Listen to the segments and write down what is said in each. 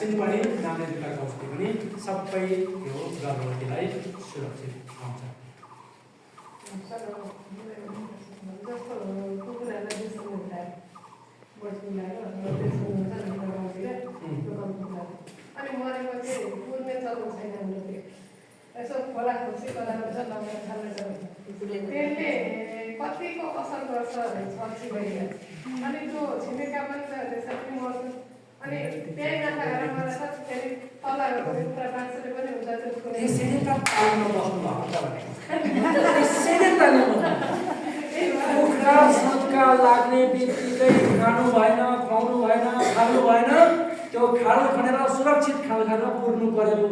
Vaccine पनि नाम्ने जुत्ताको औषधि पनि सबै यो गर्भवतीलाई सुरक्षित हुन्छ। यसो खोला खुसी गराएर लगाएर खान्छ त्यसले कतिको असर गर्छ पछि गएर अनि त्यो छिमेका पनि छ त्यसरी मर्छ अनि त्यही नाता गरेर मलाई सब फेरि तलहरू पुरा बाँच्ने पनि हुन्छ त्यसको त्यसैले त पाल्न बस्नु भएको त भनेको त्यसैले त कुखुरा सत्का लाग्ने बित्तिकै खानु भएन, खुवाउनु भएन, खानु भएन, त्यो खाडो खनेर सुरक्षित खाडो खाएर पुर्नु पर्यो।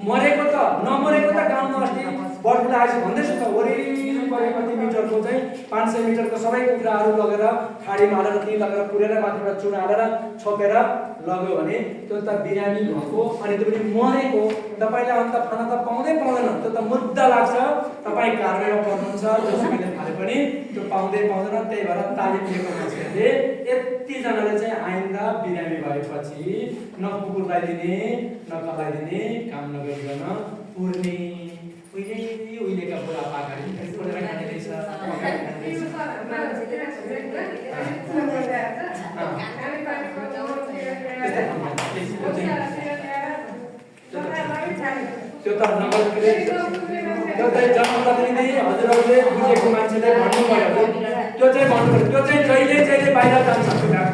मरेको त नमरेको त गाउँमा अस्ति बर्ड फ्लू आएछ भन्दैछु त वरिपरि कति मिटरको चाहिँ 500 मिटरको सबै कुखुराहरू लगेर खाडीमा हालेर ती लगेर पुरेर माथिबाट चुना हालेर छोपेर लग्यो भने त्यो त बिरामी भएको अनि त्यो पनि मरेको तपाईले अन्त खान त पाउँदैन त्यो त मुद्दा लाग्छ। तपाई कारबाहीमा पर्नुहुन्छ जसैले खाले पनि त्यो पाउँदैन। त्यही भएर तालिम लिएको मान्छेले यति जनाले चाहिँ आइन्दा बिरामी भएपछि न कुकुरलाई दिने न कसलाई दिने काम नगरिकन पुर्ने उहिलेका बुढापाकाले पुरेर खाने रहेछ। त्यो त नगद त्यो चाहिँ जनप्रतिनिधि हजुरहरूले बुझेको मान्छेले भन्नु पर्यो। त्यो चाहिँ भन्नु पर्यो। त्यो चाहिँ जहिले बाहिर जान्छ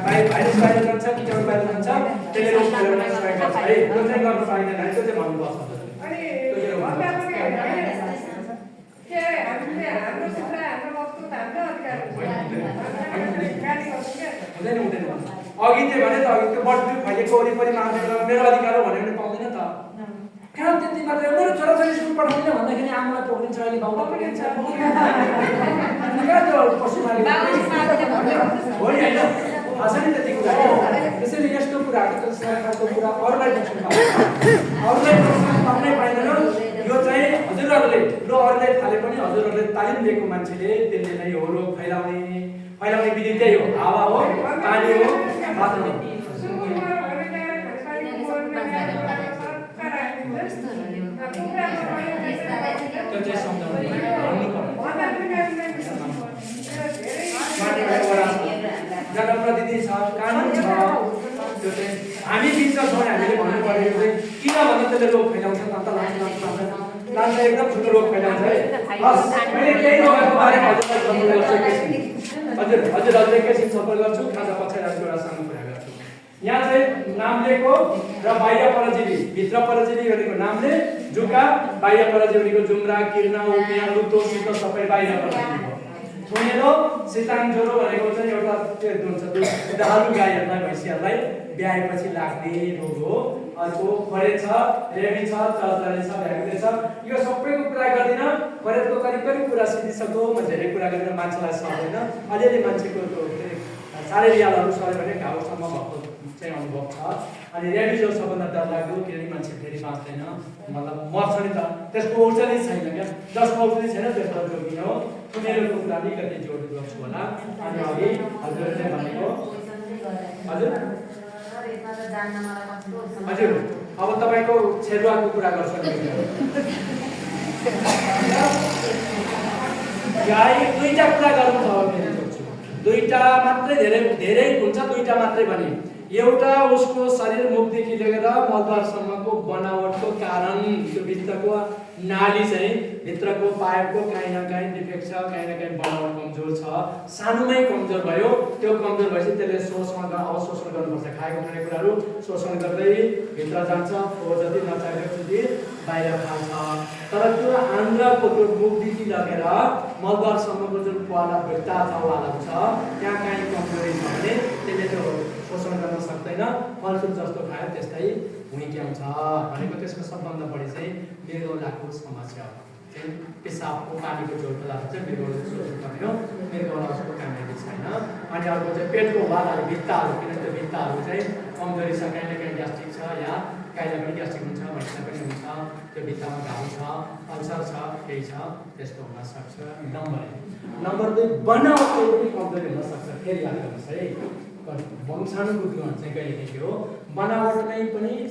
भाइरस बाहिर जान्छ कीटाणु बाहिर जान्छ त्यसले रोग फैलाउन सहयोग गर्छ है। त्यो चाहिँ गर्न पाइँदैन है। त्यो चाहिँ भन्नुपर्छ। हुँदैन अघि त्यो भने त अघि त्यो बर्ड फ्लू फैलेको वरिपरि मान्छेले मेरो अधिकार हो भन्यो भने पाउँदैन त। कहाँ त्यति मात्र मेरो छोराछोरी स्कुल पठाउँदैन भन्दाखेरि आमालाई पक्रिन्छ अहिले बाउलाई पक्रिन्छ कहाँ त्यो पशु मालिक हो नि होइन थाहा छ नि त्यति कुरा। त्यसैले यस्तो कुराहरू त सरकारको कुरा अरूलाई नोक्सान पाउनै पाइँदैन। यो चाहिँ हजुरहरूले र अरूलाई थाले पनि हजुरहरूले तालिम दिएको मान्छेले त्यसले नै हो रोग फैलाउने विधि त्यही हो। हावा हो, पानी हो, मात्र हो। त्यो चाहिँ सम्झाउनु जनप्रतिनिधि छ, कानुन छ, त्यो चाहिँ हामी बिच छौँ। हामीले भन्नु पर्यो चाहिँ किन भन्दा त्यसले रोग फैलाउँछ न त लान्छ एकदम ठुलो रोग फैलाउँछ है। मैले केही रोगको बारेमा हजुरहरूले एकैछिन छलफल गर्छु। खाजा पछाडि एउटा सानो कुरा गर्छु। यहाँ चाहिँ नाम्लेको र बाह्य परजीवी भित्र परजीवी भनेको नाम्ले जुका, बाह्य परजीवी भनेको जुम्रा, किर्ना, उपिया, लुतो, सितो सबै बाह्य परजीवी हो। थुनेलो सिताङ ज्वरो भनेको चाहिँ एउटा त्यो हुन्छ दुधालु गाईहरूलाई भैँसीहरूलाई ब्याएपछि लाग्ने रोग हो। अर्को फरेद छ, रेबी छ, चलचले छ, भ्याकुले छ। यो सबैको कुरा गर्दिन। फरेदको करिब कुरा सिधिसक्यो। म धेरै कुरा गरेर मान्छेलाई सक्दैन। अलिअलि मान्छेको त्यो साह्रै रियालहरू सर्यो भने घाउसम्म भएको चाहिँ अनुभव छ। अनि रेबी जो सबभन्दा डरलाग्दो किनकि मान्छे फेरि बाँच्दैन मतलब मर्छ नि त। त्यसको औषधि छैन क्या। जसको औषधि छैन त्यसको रोगी हो। थुनेलोको कुरा अलिकति जोड गर्छु होला। अनि अघि हजुरले भनेको हजुर अब तपाईँको छेरुवाको कुरा गर्छु। गाई दुईटा कुरा गर्नु छ फेरि सोध्छु। दुईटा मात्रै धेरै हुन्छ। दुईटा मात्रै भने एउटा उसको शरीर मुखदेखि लिएर मलद्वारसम्मको बनावटको कारण त्यो भित्रको नाली चाहिँ भित्रको पाइपको काहीँ न काहीँ डिफेक्ट छ, काहीँ न काहीँ बनावट कमजोर छ। सानोमै कमजोर भयो। त्यो कमजोर भएपछि त्यसले शोषण गर्नुपर्छ। खाएको खानेकुराहरू शोषण गर्दै भित्र जान्छ। फोहोर जति नचाहिएको जति बाहिर फाल्छ। तर त्यो आन्द्राको त्यो मुखदेखि लगेर मलद्वारसम्मको जुन पाला भित्ता वाला छ त्यहाँ काहीँ कमजोरी छ भने त्यसले त्यो शोषण गर्न सक्दैन। फलफुल जस्तो खायो त्यस्तै हुइक्याउँछ भनेको। त्यसको सबभन्दा बढी चाहिँ मृगौलाको समस्या हो। चाहिँ पेसाबको पानीको जोडलाई चाहिँ मृगौला सोच्नु पर्ने हो। मृगौला उसको कामले छैन। अनि अर्को चाहिँ पेटको वालाहरू भित्ताहरू किनकि त्यो भित्ताहरू चाहिँ कमजोरी छ। काहीँ न काहीँ ग्यास्ट्रिक छ या काहीँलाई पनि ग्यास्ट्रिक हुन्छ, भैँसा पनि हुन्छ। त्यो भित्तामा घाउ छ, अल्सर छ, केही छ त्यस्तो हुनसक्छ। नम्बर 2 बनावटको पनि कमजोरी हुनसक्छ। फेरि याद गर्नुहोस् है। वंशानुगत चाहिँ कहिले के हो बनावट नै पनि